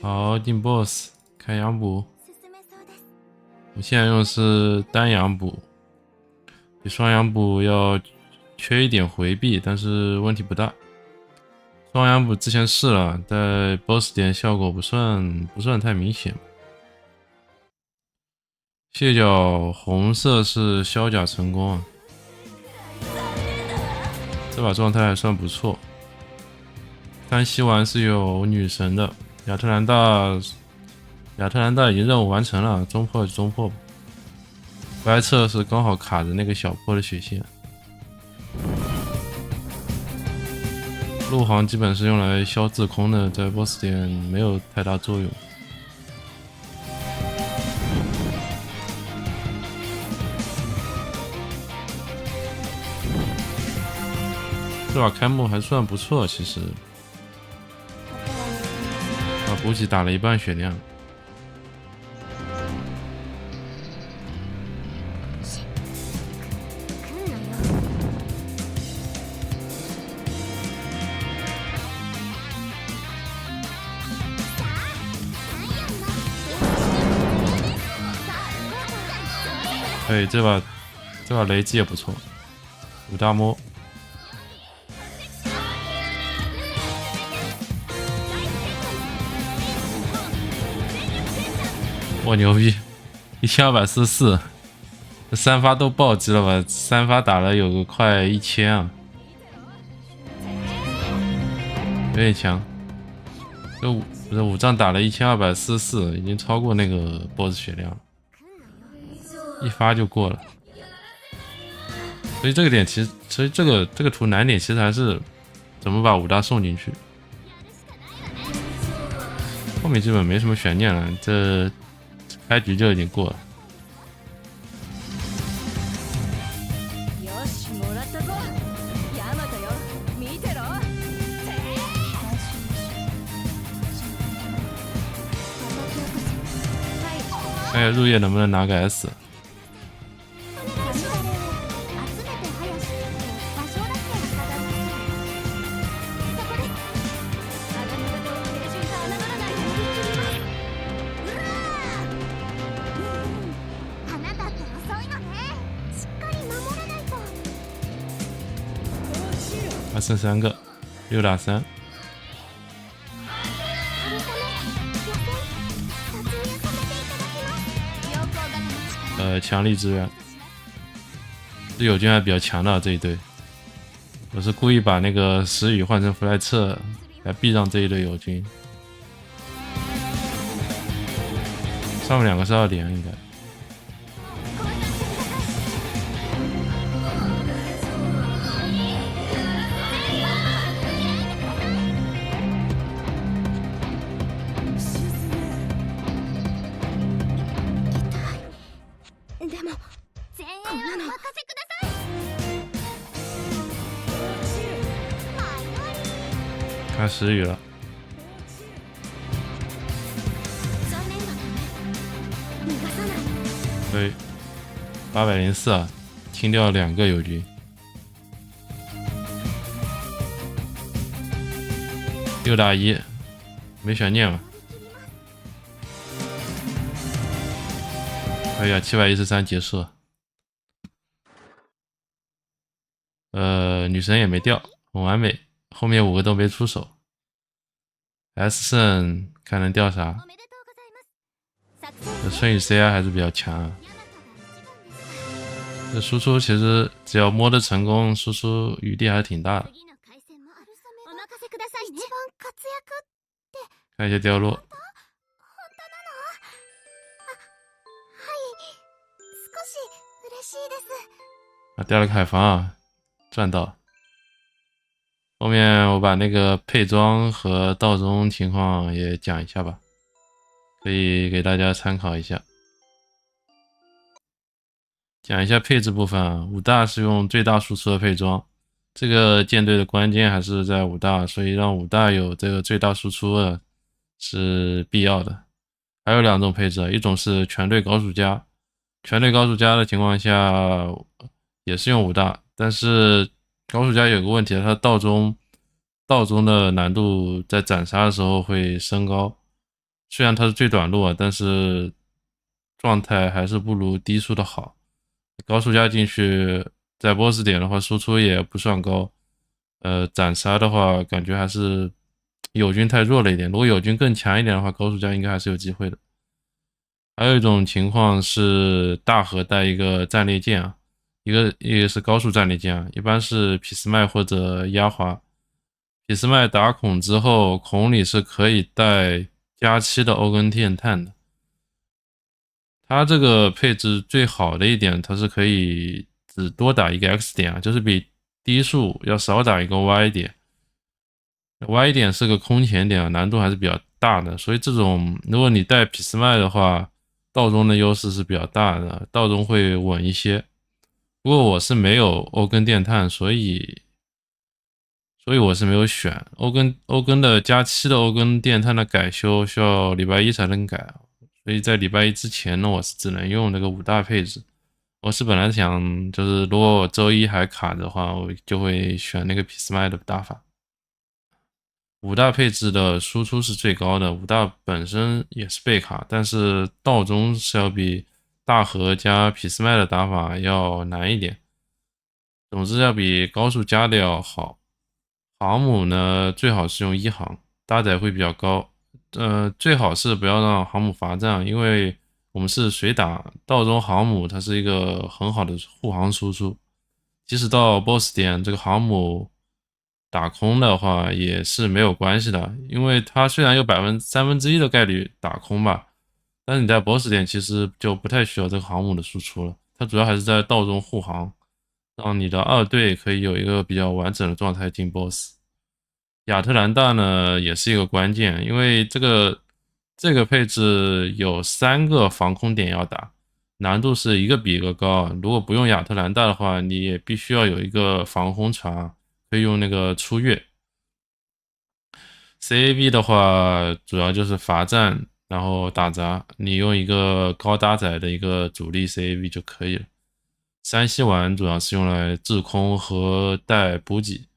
好，进 BOSS，开养补。我现在用的是单养补，比双养补要缺一点回避，但是问题不大。双养补之前试了，在 BOSS 点效果不算太明显。蟹脚红色是削甲成功啊，这把状态还算不错。三吸完是有女神的，亚特兰大已经任务完成了，中破就中破吧。不爱测是刚好卡着那个小破的血线。陆行基本是用来消自空的，在 BOSS 点没有太大作用。这把开幕还算不错，其实。把补给打了一半血量。对，这把雷击也不错，五大摸。我牛逼，1244，这3发都暴击了吧？3发打了有个快1000啊，有点强。这五杖打了1244，已经超过那个 BOSS 血量了，一发就过了。所以这个点其实这个图难点其实还是怎么把五大送进去。后面基本没什么悬念了，这开局就已经过了。看看入夜能不能拿个 S。还剩3个，6打3。强力支援，这友军还比较强的这一队。我是故意把那个石宇换成弗莱彻来避让这一队友军。上面2个是2连应该。看石宇了，对，804啊，清掉2个友军，6打1，没悬念了。可以啊，713结束。女神也没掉，很完美。后面5个都没出手。S 胜看能掉啥？这瞬雨 CI 还是比较强啊。这输出其实只要摸得成功，输出余地还是挺大的。看一下掉落。啊，掉了个海防啊，赚到。后面我把那个配装和道中情况也讲一下吧，可以给大家参考一下。讲一下配置部分啊，五大是用最大输出的配装，这个舰队的关键还是在五大，所以让五大有这个最大输出的是必要的。还有2种配置，一种是全队高数加，全队高数加的情况下也是用五大，但是高数加有个问题，它道中的难度在斩杀的时候会升高，虽然它是最短路啊，但是状态还是不如低速的好。高速加进去，在 BOSS 点的话，输出也不算高。斩杀的话，感觉还是友军太弱了一点。如果友军更强一点的话，高速加应该还是有机会的。还有一种情况是大河带一个战列舰啊，一个是高速战列舰啊，一般是俾斯麦或者压华。俾斯麦打孔之后，孔里是可以带+7的欧根电碳的。它这个配置最好的一点，它是可以只多打一个 X 点啊，就是比低速要少打一个 Y 点。Y 点是个空前点啊，难度还是比较大的，所以这种如果你带俾斯麦的话，道中的优势是比较大的，道中会稳一些。不过我是没有欧根电碳，所以我是没有选欧根的+7的欧根电碳的改修需要礼拜一才能改啊，所以在礼拜一之前呢，我是只能用那个5大配置。我是本来想就是如果我周一还卡的话，我就会选那个俾斯麦的打法。5大配置的输出是最高的，5大本身也是背卡，但是道中是要比大河加俾斯麦的打法要难一点。总之要比高速加的要好。航母呢，最好是用一航，搭载会比较高。最好是不要让航母罚站，因为我们是水打道中航母，它是一个很好的护航输出。即使到 BOSS 点，这个航母打空的话也是没有关系的，因为它虽然有1/3的概率打空吧，但是你在 BOSS 点其实就不太需要这个航母的输出了，它主要还是在道中护航。让你的二队可以有一个比较完整的状态进 BOSS。亚特兰大呢也是一个关键，因为这个配置有3个防空点要打，难度是一个比一个高。如果不用亚特兰大的话，你也必须要有一个防空船，可以用那个出月。CAB 的话主要就是罚站，然后打杂，你用一个高搭载的一个主力 CAB 就可以了。山西丸主要是用来制空和带补给。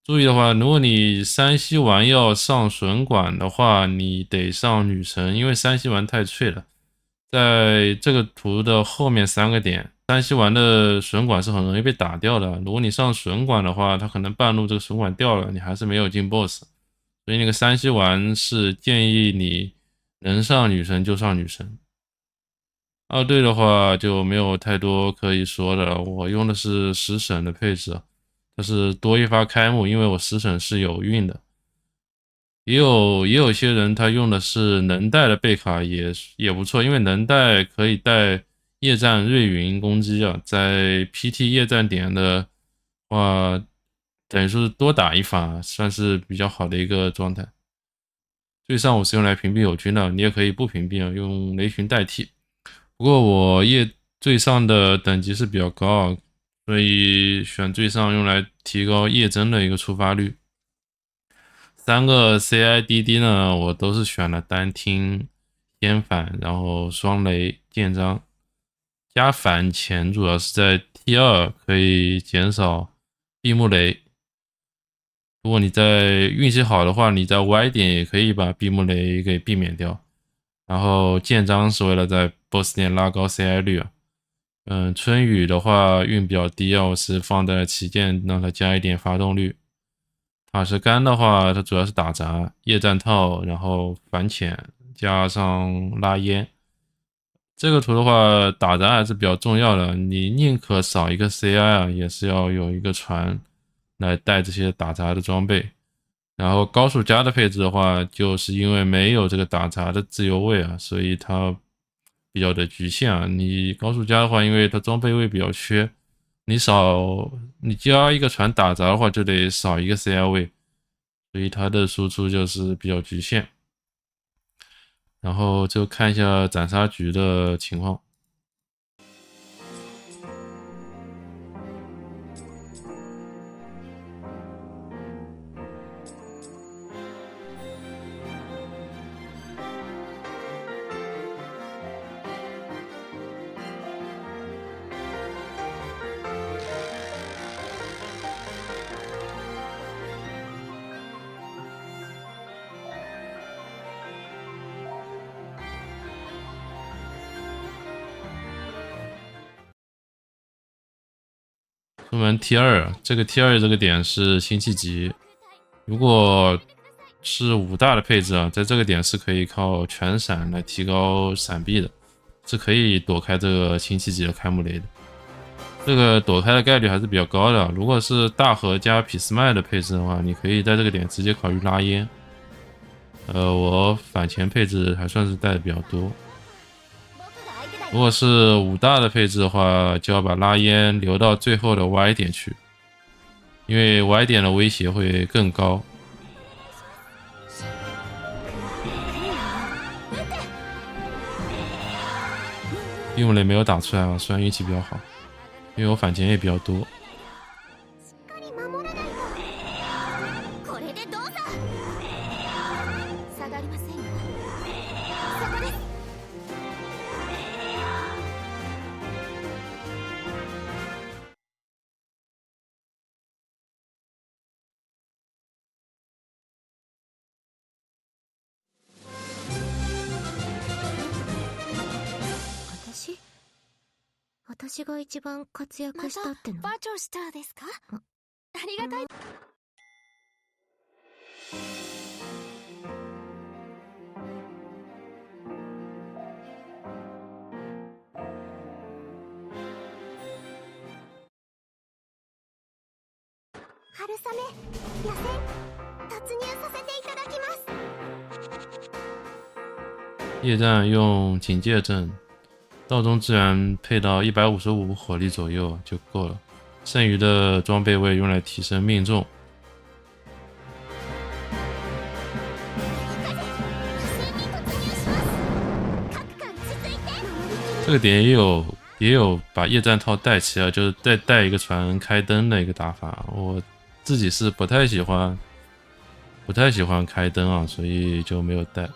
注意的话，如果你山西丸要上损管的话，你得上女神，因为山西丸太脆了。在这个图的后面3个点，山西丸的损管是很容易被打掉的。如果你上损管的话，它可能半路这个损管掉了，你还是没有进 BOSS。所以那个山西丸是建议你能上女神就上女神。二队的话就没有太多可以说的了，我用的是十省的配置，它是多一发开幕，因为我十省是有运的。也有些人他用的是能带的贝卡也不错，因为能带可以带夜战瑞云攻击啊，在 PT 夜战点的话，等于说是多打一发，算是比较好的一个状态。最上我是用来屏蔽友军的，你也可以不屏蔽啊，用雷群代替。不过我最上的等级是比较高啊，所以选最上用来提高夜侦的一个触发率。3个 CIDD 呢，我都是选了单听、偏反，然后双雷、剑章。加反潜主要是在 T2 可以减少闭目雷。如果你在运气好的话，你在 Y 点也可以把闭目雷给避免掉。然后剑章是为了在 BOSS 点拉高 CI 率啊。春雨的话运比较低啊，我是放在旗舰让它加一点发动率。塔什干的话，它主要是打杂、夜战套，然后反潜加上拉烟。这个图的话，打杂还是比较重要的，你宁可少一个 CI 啊，也是要有一个船来带这些打杂的装备。然后高速加的配置的话，就是因为没有这个打杂的自由位啊，所以它比较的局限啊。你高速加的话，因为它装备位比较缺，你加一个船打杂的话，就得少一个 CI 位，所以它的输出就是比较局限。然后就看一下斩杀局的情况。出门 T2，这个 T2这个点是辛弃疾。如果是5大的配置啊，在这个点是可以靠全闪来提高闪避的，是可以躲开这个辛弃疾的开幕雷的。这个躲开的概率还是比较高的。如果是大河加匹斯麦的配置的话，你可以在这个点直接考虑拉烟。我反前配置还算是带的比较多。如果是5大的配置的话，就要把拉烟留到最后的 Y 点去，因为 Y 点的威胁会更高。利用雷没有打出来啊，虽然运气比较好，因为我反前也比较多。私が一番活躍したっての？バーチョしたですか？ありがたい。春雨、野戦、突入させていただきます。夜战用警戒阵。道中资源配到155火力左右就够了，剩余的装备位用来提升命中。这个点也有把夜战套带齐啊，就是再带一个船开灯的一个打法。我自己是不太喜欢开灯啊，所以就没有带。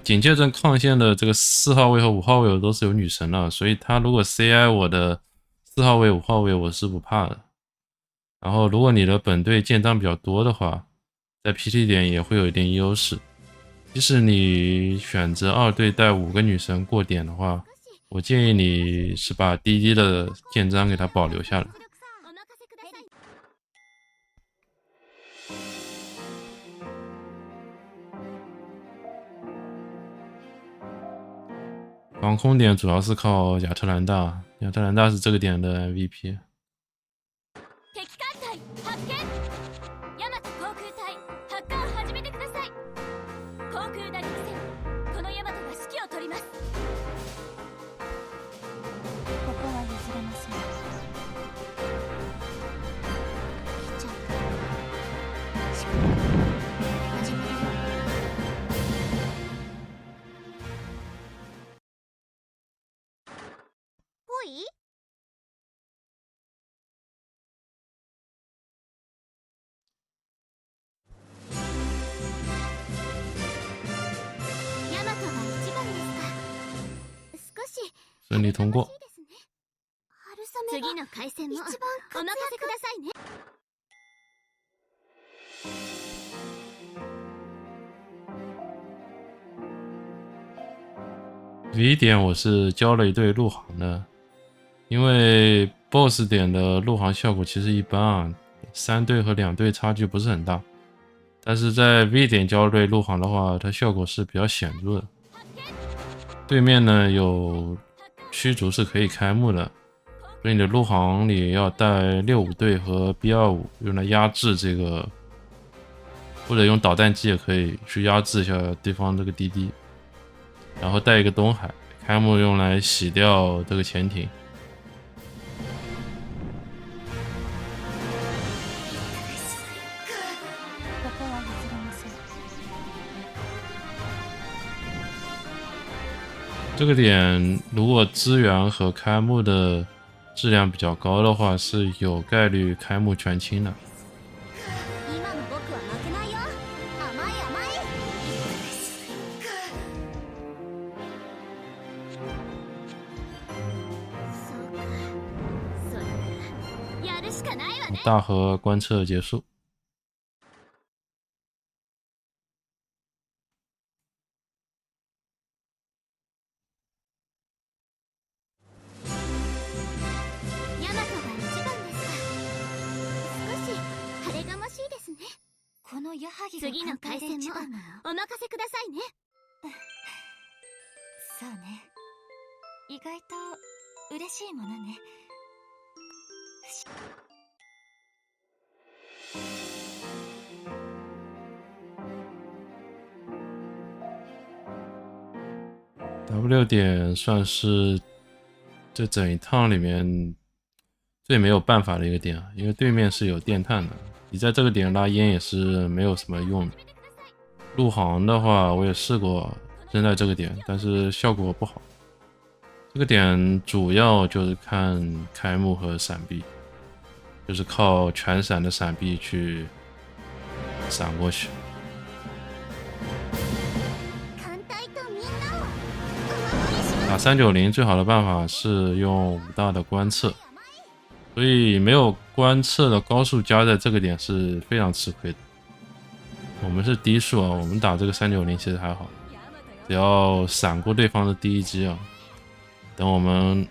警戒阵抗线的这个4号位和5号位我都是有女神了，所以他如果 CI 我的4号位、5号位我是不怕的。然后如果你的本队建章比较多的话，在 PT 点也会有一点优势。即使你选择2队带5个女神过点的话，我建议你是把滴滴的建章给它保留下来。防空点主要是靠亚特兰大，亚特兰大是这个点的 MVP。顺利通过。次の回戦もお任せくださいね。V 点我是交了一队陆航的，因为 BOSS 点的陆航效果其实一般啊，3队和2队差距不是很大。但是在 V 点交队陆航的话，它效果是比较显著的。对面呢有驱逐是可以开幕的，所以你的陆航里要带65队和 B25用来压制这个，或者用导弹机也可以去压制一下对方这个滴滴，然后带一个东海开幕用来洗掉这个潜艇。这个点如果资源和开幕的质量比较高的话，是有概率开幕全清的。大河观测结束。この矢作が次の回戦も一番なの？お任せくださいね。そうね。意外と嬉しいものね。W 点算是这整一趟里面最没有办法的一个点啊，因为对面是有电炭的，你在这个点拉烟也是没有什么用的。陆航的话我也试过扔在这个点，但是效果不好。这个点主要就是看开幕和闪避，就是靠全闪的闪避去闪过去。打390最好的办法是用武大的观测，所以没有观测的高速加在这个点是非常吃亏的。我们是低速啊，我们打这个390其实还好，只要闪过对方的第一击啊，等我们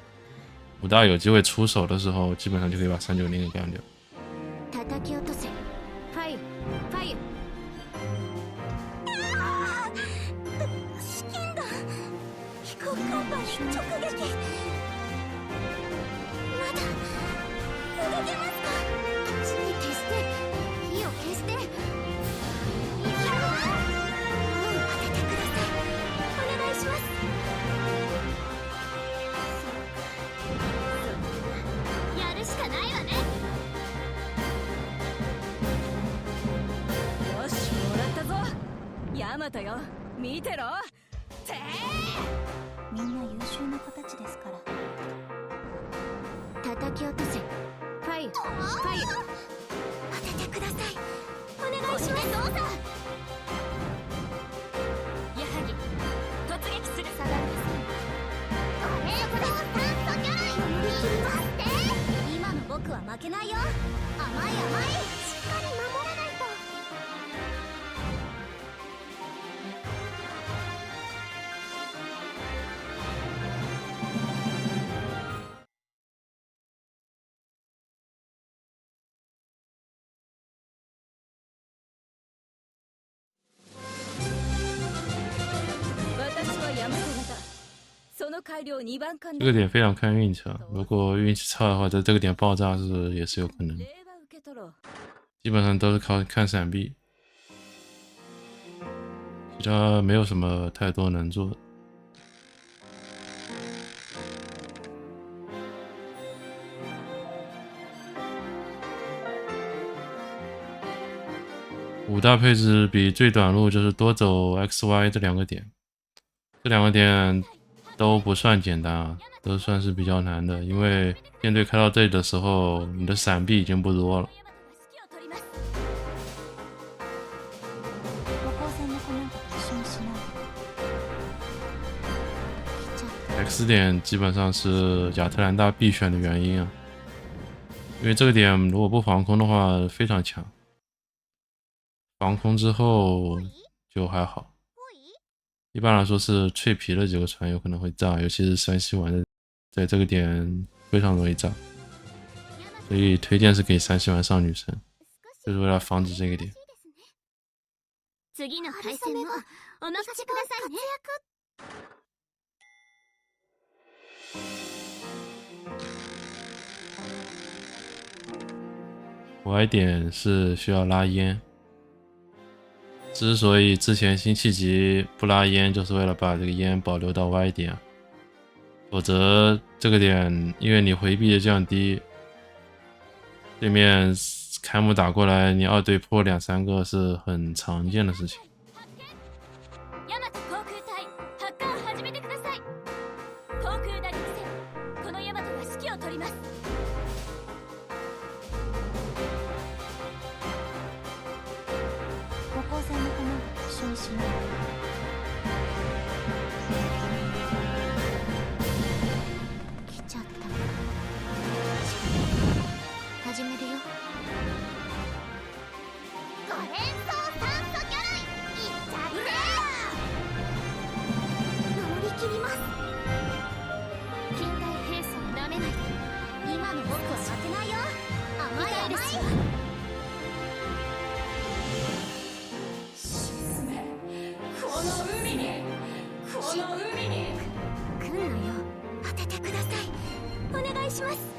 武大有机会出手的时候，基本上就可以把390给干掉。ヤマトよ、見てろ。みんな優秀な子たちですから。叩き落とせ。ファイア、ファイア。当ててください。お願いします。どうぞ。矢作、突撃する。下がりません。これを酸素魚類。守りきりますって。今の僕は負けないよ。甘い甘い。しっかり守らないと。这个点非常看运气啊，如果运气差的话，在这个点爆炸也是有可能的。基本上都是靠看闪避，其他没有什么太多能做的。武大配置比最短路就是多走 XY 这两个点，这两个点都不算简单啊，都算是比较难的，因为舰队开到这里的时候，你的闪避已经不多了。X 点基本上是亚特兰大必选的原因啊，因为这个点如果不防空的话非常强，防空之后就还好。一般来说是脆皮的几个船有可能会炸，尤其是山西丸在这个点非常容易炸，所以推荐是给山西丸上女生，就是为了防止这个点。次の回戦もお任せくださいね。Y 点是需要拉烟，之所以之前辛弃疾不拉烟，就是为了把这个烟保留到 Y 点，否则这个点因为你回避的降低，对面开幕打过来，你二队破2-3个是很常见的事情。始めるよ。5連装酸素魚類いっちゃって守りきります。近代兵装なめないで。今の僕いします。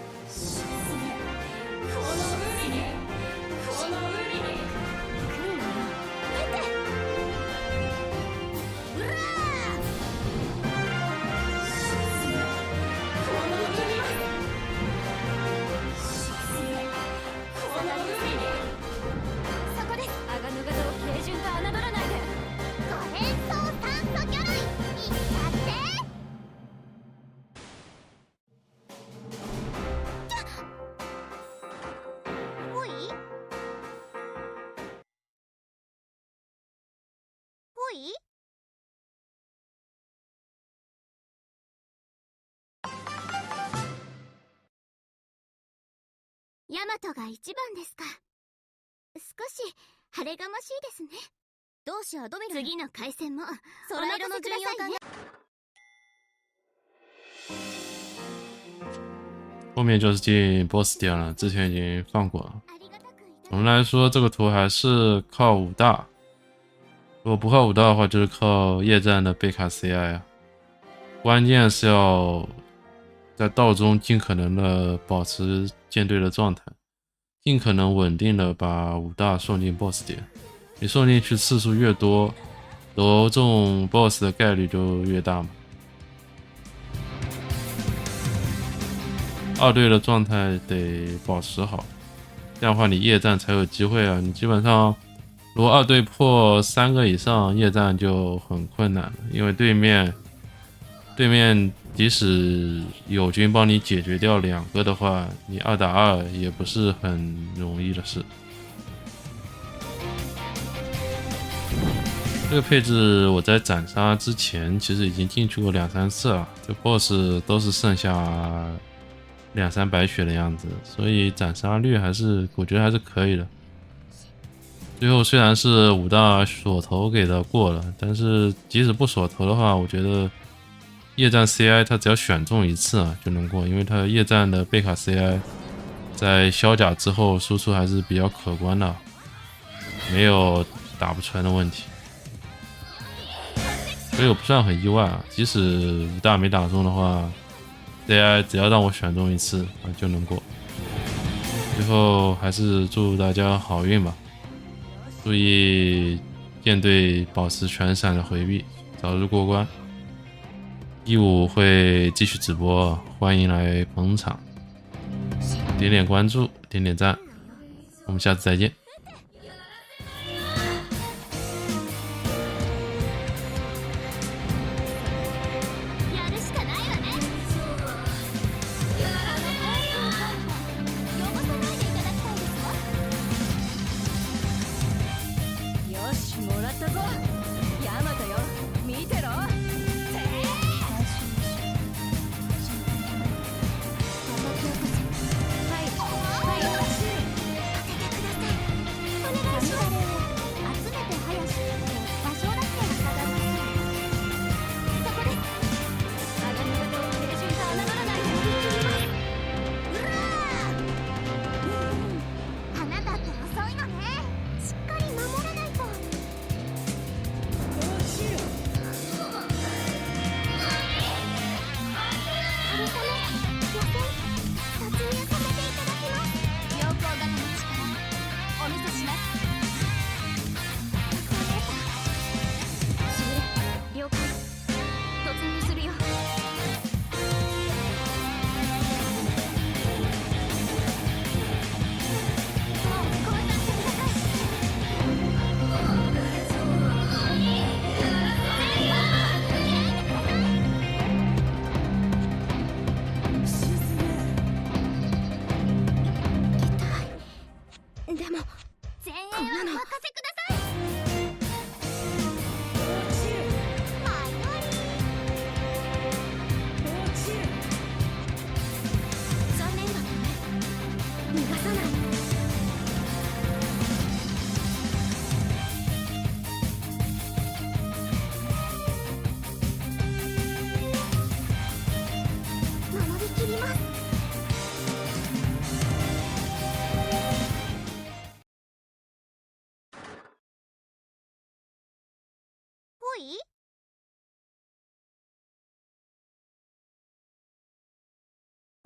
ヤマトが一番ですか。少し晴れがましいですね。同志はドミノ次の回戦も空色の巡洋艦が。后面就是进 BOSS 点了，之前已经放过了。总的来说，这个图还是靠武大。如果不靠武大的话，就是靠夜战的贝卡 CI 啊。关键是要在道中尽可能的保持舰队的状态，尽可能稳定的把武大送进 BOSS 点。你送进去次数越多，得中 BOSS 的概率就越大嘛。二队的状态得保持好，这样的话你夜战才有机会啊。你基本上如果二队破3个以上，夜战就很困难了，因为对面即使友军帮你解决掉2个的话，你2打2也不是很容易的事。这个配置我在斩杀之前其实已经进去过2、3次了，这 BOSS 都是剩下2、300血的样子，所以斩杀率我觉得还是可以的。最后虽然是武大锁头给他过了，但是即使不锁头的话，我觉得夜战 CI 他只要选中1次啊就能过，因为他夜战的贝卡 CI 在削甲之后输出还是比较可观的，没有打不穿的问题，所以我不算很意外啊。即使武大没打中的话 ，CI 只要让我选中1次啊就能过。最后还是祝大家好运吧。注意舰队保持全闪的回避，早日过关。15会继续直播，欢迎来捧场，点点关注，点点赞，我们下次再见。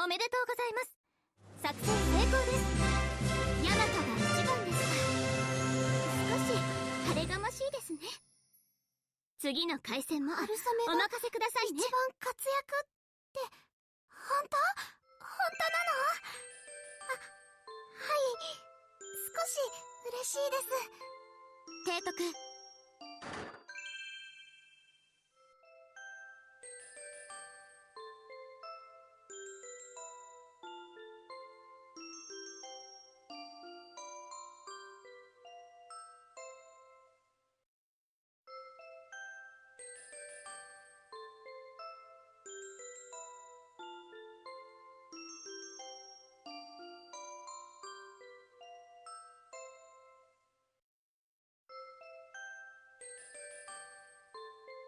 おめでとうございます。作戦成功です。ヤマトが一番でした。少し晴れがましいですね。次の回戦もお任せくださいね。一番活躍って本当なの？はい、少し嬉しいです。提督、